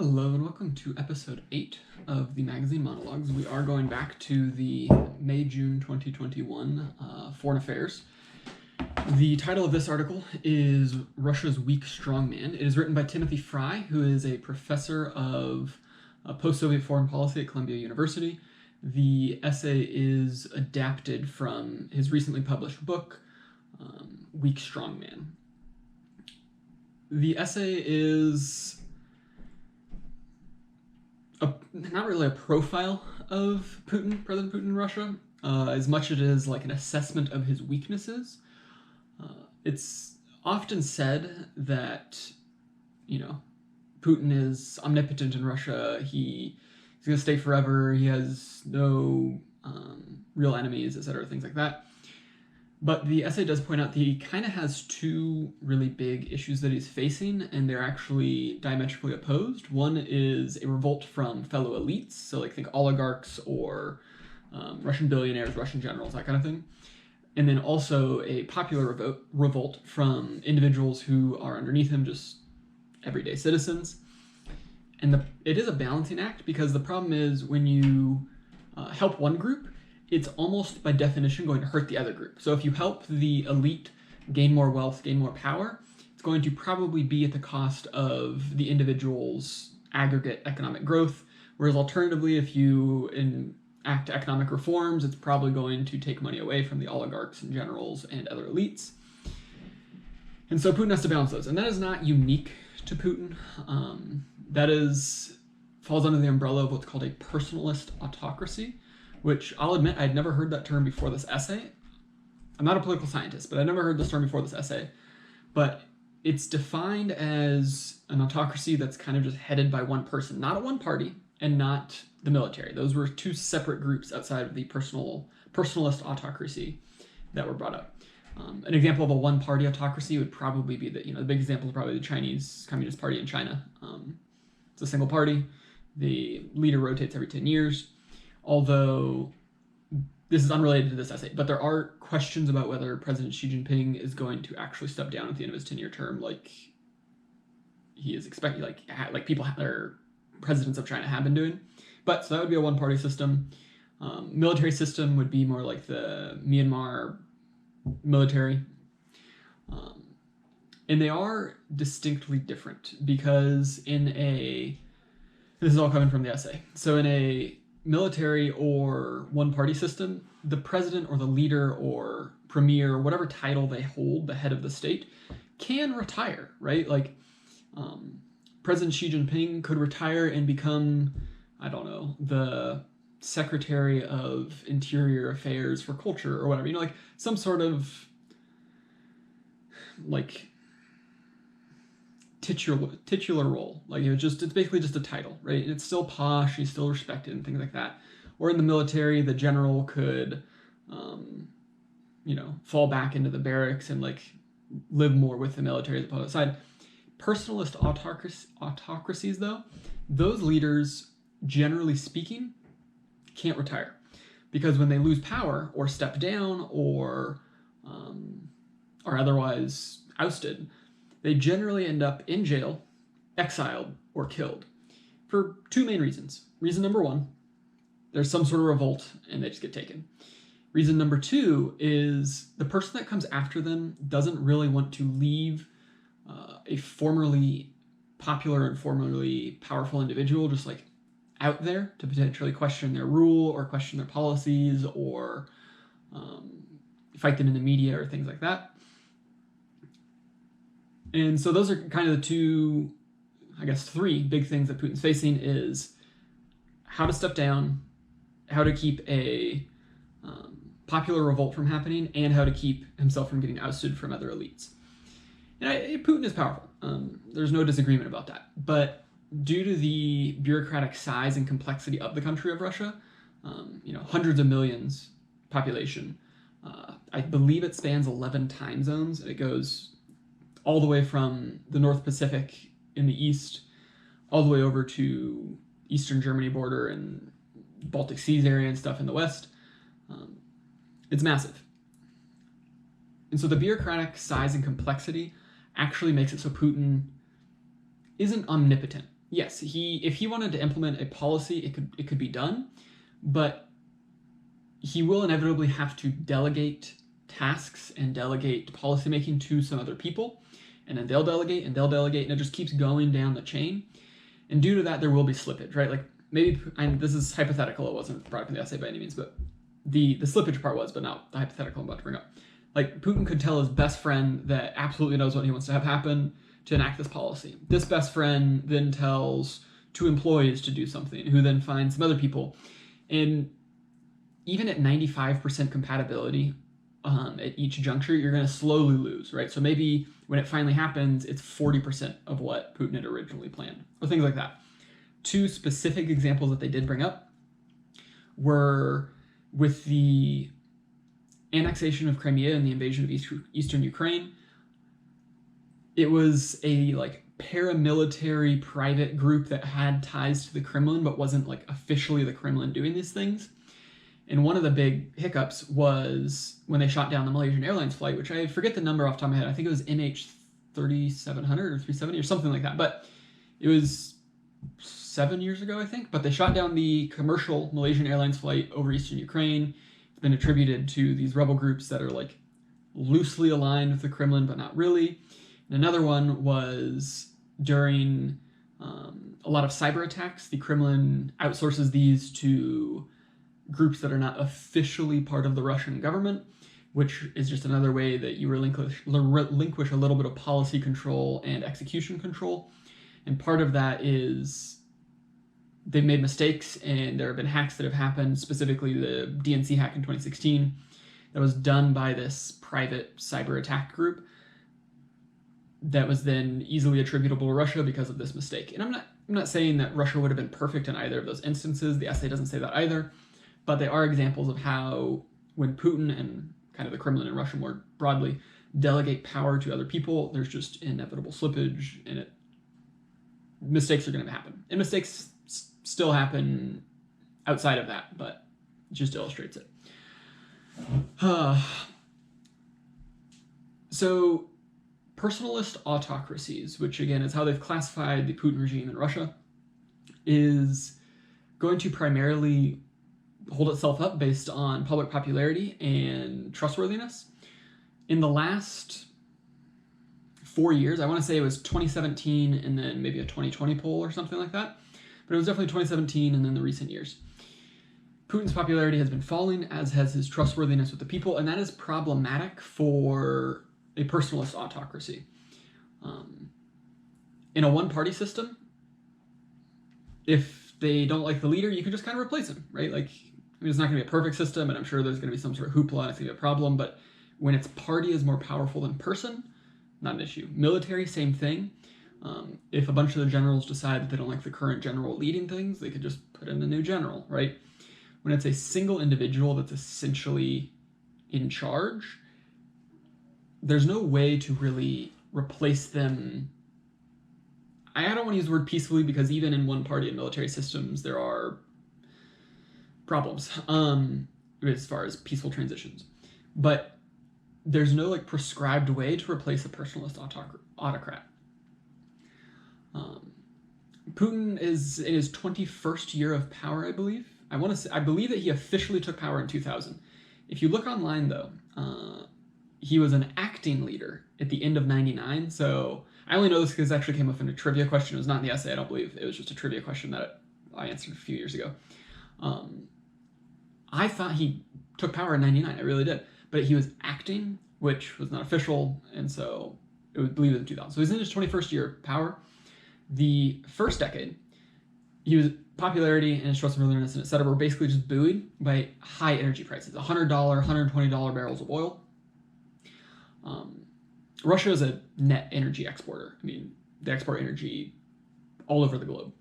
Hello and welcome to episode 8 of the magazine monologues. We are going back to the May-June 2021 foreign affairs. The title of this article is Russia's Weak Strongman. It is written by Timothy Frye, who is a professor of post-Soviet foreign policy at Columbia University. The essay is adapted from his recently published book, Weak Strongman. The essay is not really a profile of Putin, President Putin in Russia, as much as it is like an assessment of his weaknesses. It's often said that, Putin is omnipotent in Russia. He's going to stay forever. He has no real enemies, etc., things like that. But the essay does point out that he kind of has two really big issues that he's facing, and they're actually diametrically opposed. One is a revolt from fellow elites, so like think oligarchs or Russian billionaires, Russian generals, that kind of thing. And then also a popular revolt from individuals who are underneath him, just everyday citizens. And it is a balancing act, because the problem is when you help one group, it's almost by definition going to hurt the other group. So if you help the elite gain more wealth, gain more power, it's going to probably be at the cost of the individual's aggregate economic growth. Whereas alternatively, if you enact economic reforms, it's probably going to take money away from the oligarchs and generals and other elites. And so Putin has to balance those. And that is not unique to Putin. That falls under the umbrella of what's called a personalist autocracy, which I'll admit I'd never heard that term before this essay. I'm not a political scientist, but I never heard this term before this essay. But it's defined as an autocracy that's kind of just headed by one person, not a one party, and not the military. Those were two separate groups outside of the personalist autocracy that were brought up. An example of a one-party autocracy would probably be the big example is probably the Chinese Communist Party in China. It's a single party. The leader rotates every 10 years. Although this is unrelated to this essay, but there are questions about whether President Xi Jinping is going to actually step down at the end of his 10-year term, like he is expecting, like people, or presidents of China have been doing. But so that would be a one-party system. Military system would be more like the Myanmar military. And they are distinctly different because this is all coming from the essay. So in a military or one-party system, the president or the leader or premier, whatever title they hold, the head of the state, can retire, right? Like President Xi Jinping could retire and become, I don't know, the Secretary of Interior Affairs for Culture or whatever, like some sort of like titular role. Like it's basically just a title, right? It's still posh, he's still respected and things like that. Or in the military, the general could fall back into the barracks and like live more with the military as opposed to the side. Personalist autocracies though, those leaders, generally speaking, can't retire, because when they lose power or step down or are otherwise ousted, they generally end up in jail, exiled, or killed for two main reasons. Reason number one, there's some sort of revolt and they just get taken. Reason number two is the person that comes after them doesn't really want to leave a formerly popular and formerly powerful individual just like out there to potentially question their rule or question their policies or fight them in the media or things like that. And so those are kind of the two, I guess, three big things that Putin's facing is how to step down, how to keep a popular revolt from happening, and how to keep himself from getting ousted from other elites. And Putin is powerful. There's no disagreement about that. But due to the bureaucratic size and complexity of the country of Russia, hundreds of millions population, I believe it spans 11 time zones. It goes all the way from the North Pacific in the east, all the way over to Eastern Germany border and Baltic Seas area and stuff in the west. It's massive. And so the bureaucratic size and complexity actually makes it so Putin isn't omnipotent. yes, if he wanted to implement a policy, it could be done, but he will inevitably have to delegate tasks and delegate policymaking to some other people, and then they'll delegate and they'll delegate, and it just keeps going down the chain. And due to that, there will be slippage, right? Like maybe, this is hypothetical, it wasn't brought up in the essay by any means, but the slippage part was, but not the hypothetical I'm about to bring up. Like Putin could tell his best friend that absolutely knows what he wants to have happen to enact this policy. This best friend then tells two employees to do something, who then finds some other people. And even at 95% compatibility at each juncture, you're going to slowly lose, right? So maybe when it finally happens, it's 40% of what Putin had originally planned, or things like that. Two specific examples that they did bring up were with the annexation of Crimea and the invasion of eastern Ukraine. It was a like paramilitary private group that had ties to the Kremlin, but wasn't like officially the Kremlin doing these things. And one of the big hiccups was when they shot down the Malaysian Airlines flight, which I forget the number off the top of my head. I think it was MH370 or 370 or something like that. But it was 7 years ago, I think. But they shot down the commercial Malaysian Airlines flight over eastern Ukraine. It's been attributed to these rebel groups that are like loosely aligned with the Kremlin, but not really. And another one was during a lot of cyber attacks. The Kremlin outsources these to groups that are not officially part of the Russian government, which is just another way that you relinquish a little bit of policy control and execution control. And part of that is they've made mistakes, and there have been hacks that have happened, specifically the DNC hack in 2016 that was done by this private cyber attack group that was then easily attributable to Russia because of this mistake. And I'm not saying that Russia would have been perfect in either of those instances. The essay doesn't say that either. But they are examples of how when Putin and kind of the Kremlin and Russia more broadly delegate power to other people, there's just inevitable slippage, and mistakes are going to happen. And mistakes still happen outside of that, but it just illustrates it. So personalist autocracies, which again is how they've classified the Putin regime in Russia, is going to primarily hold itself up based on public popularity and trustworthiness. In the last 4 years, I want to say it was 2017 and then maybe a 2020 poll or something like that, but it was definitely 2017 and then the recent years. Putin's popularity has been falling, as has his trustworthiness with the people, and that is problematic for a personalist autocracy. In a one-party system, if they don't like the leader, you can just kind of replace him, right? Like, I mean, it's not going to be a perfect system, and I'm sure there's going to be some sort of hoopla, and it's going to be a problem, but when its party is more powerful than person, not an issue. Military, same thing. If a bunch of the generals decide that they don't like the current general leading things, they could just put in a new general, right? When it's a single individual that's essentially in charge, there's no way to really replace them. I don't want to use the word peacefully, because even in one party in military systems, there are problems as far as peaceful transitions. But there's no like prescribed way to replace a personalist autocrat. Putin is in his 21st year of power, I believe. I believe that he officially took power in 2000. If you look online, though, he was an acting leader at the end of 99. So I only know this because it actually came up in a trivia question. It was not in the essay, I don't believe. It was just a trivia question that I answered a few years ago. I thought he took power in 99. I really did. But he was acting, which was not official, and so I would believe it in 2000. So he's in his 21st year of power. The first decade, popularity and his trustworthiness and et cetera were basically just buoyed by high energy prices, $100, $120 barrels of oil. Russia is a net energy exporter. I mean, they export energy all over the globe.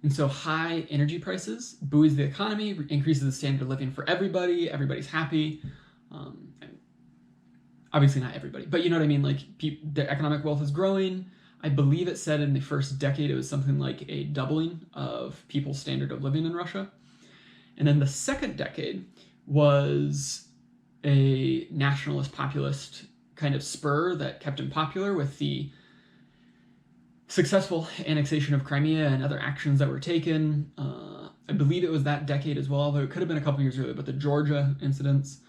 And so high energy prices buoys the economy, increases the standard of living for everybody. Everybody's happy. And obviously not everybody, but you know what I mean? Like the economic wealth is growing. I believe it said in the first decade it was something like a doubling of people's standard of living in Russia. And then the second decade was a nationalist populist kind of spur that kept him popular with the successful annexation of Crimea and other actions that were taken. I believe it was that decade as well, though it could have been a couple years earlier, but the Georgia incidents.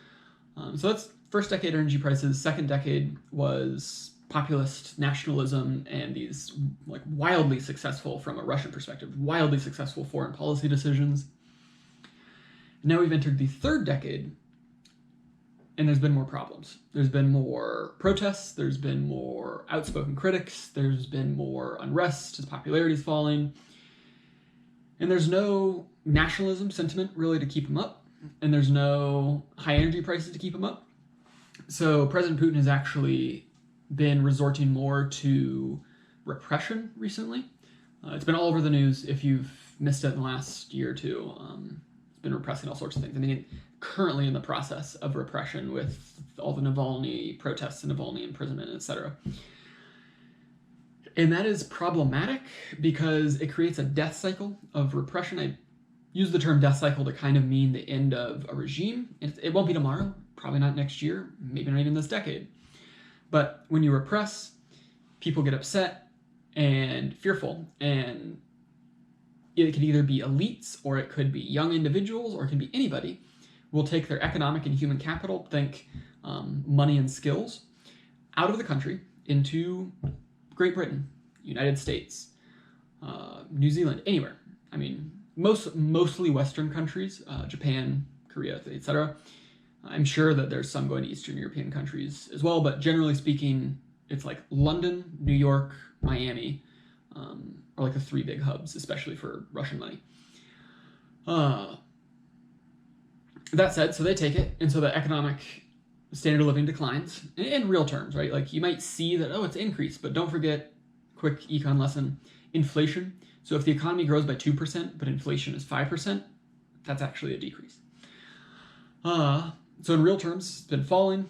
So that's first decade energy prices. Second decade was populist nationalism and these like wildly successful, from a Russian perspective, wildly successful foreign policy decisions. Now we've entered the third decade, and there's been more problems. There's been more protests, there's been more outspoken critics, there's been more unrest, his popularity is falling, and there's no nationalism sentiment really to keep him up, and there's no high energy prices to keep him up. So President Putin has actually been resorting more to repression recently. It's been all over the news if you've missed it in the last year or two. It's been repressing all sorts of things. I mean, currently in the process of repression with all the Navalny protests and Navalny imprisonment, etc. And that is problematic because it creates a death cycle of repression. I use the term death cycle to kind of mean the end of a regime. It won't be tomorrow, probably not next year, maybe not even this decade. But when you repress, people get upset and fearful, and it could either be elites or it could be young individuals or it could be anybody will take their economic and human capital, think money and skills, out of the country into Great Britain, United States, New Zealand, anywhere. I mean, mostly Western countries, Japan, Korea, etc. I'm sure that there's some going to Eastern European countries as well, but generally speaking, it's like London, New York, Miami, are like the three big hubs, especially for Russian money. That said, so they take it, and so the economic standard of living declines in real terms, right? Like you might see that, oh, it's increased, but don't forget, quick econ lesson, inflation. So if the economy grows by 2%, but inflation is 5%, that's actually a decrease. So in real terms, it's been falling.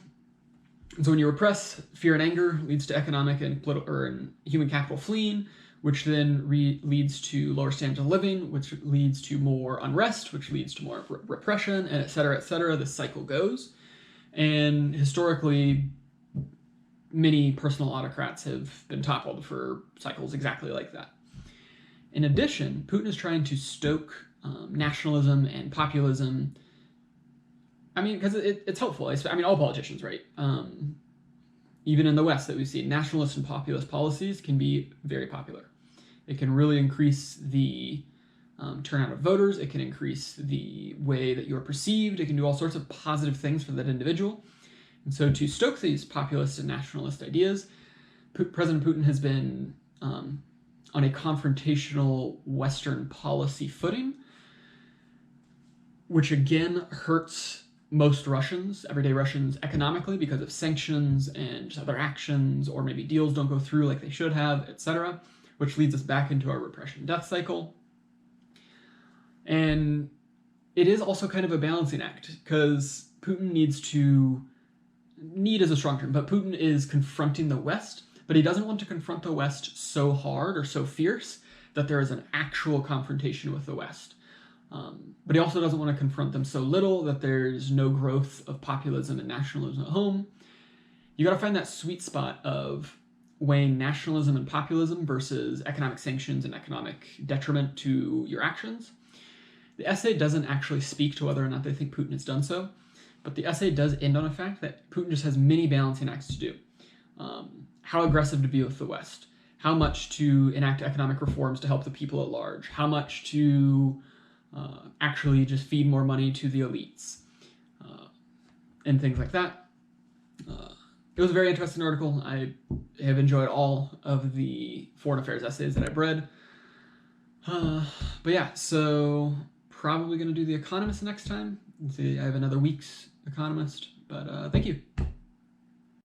And so when you repress, fear and anger leads to economic and political and human capital fleeing, which then leads to lower standards of living, which leads to more unrest, which leads to more repression, and et cetera, et cetera. This cycle goes. And historically, many personal autocrats have been toppled for cycles exactly like that. In addition, Putin is trying to stoke nationalism and populism. I mean, because it's helpful. I mean, all politicians, right? Even in the West that we've seen, nationalist and populist policies can be very popular. It can really increase the turnout of voters. It can increase the way that you're perceived. It can do all sorts of positive things for that individual. And so to stoke these populist and nationalist ideas, President Putin has been on a confrontational Western policy footing, which again hurts most Russians, everyday Russians, economically because of sanctions and just other actions, or maybe deals don't go through like they should have, etc., which leads us back into our repression death cycle. And it is also kind of a balancing act because Putin need is a strong term, but Putin is confronting the West, but he doesn't want to confront the West so hard or so fierce that there is an actual confrontation with the West. But he also doesn't want to confront them so little that there's no growth of populism and nationalism at home. You got to find that sweet spot of weighing nationalism and populism versus economic sanctions and economic detriment to your actions. The essay doesn't actually speak to whether or not they think Putin has done so, but the essay does end on a fact that Putin just has many balancing acts to do. How aggressive to be with the West, how much to enact economic reforms to help the people at large, how much to actually just feed more money to the elites, and things like that. It was a very interesting article. I have enjoyed all of the foreign affairs essays that I've read. But yeah, so probably going to do The Economist next time. I have another week's Economist, but thank you.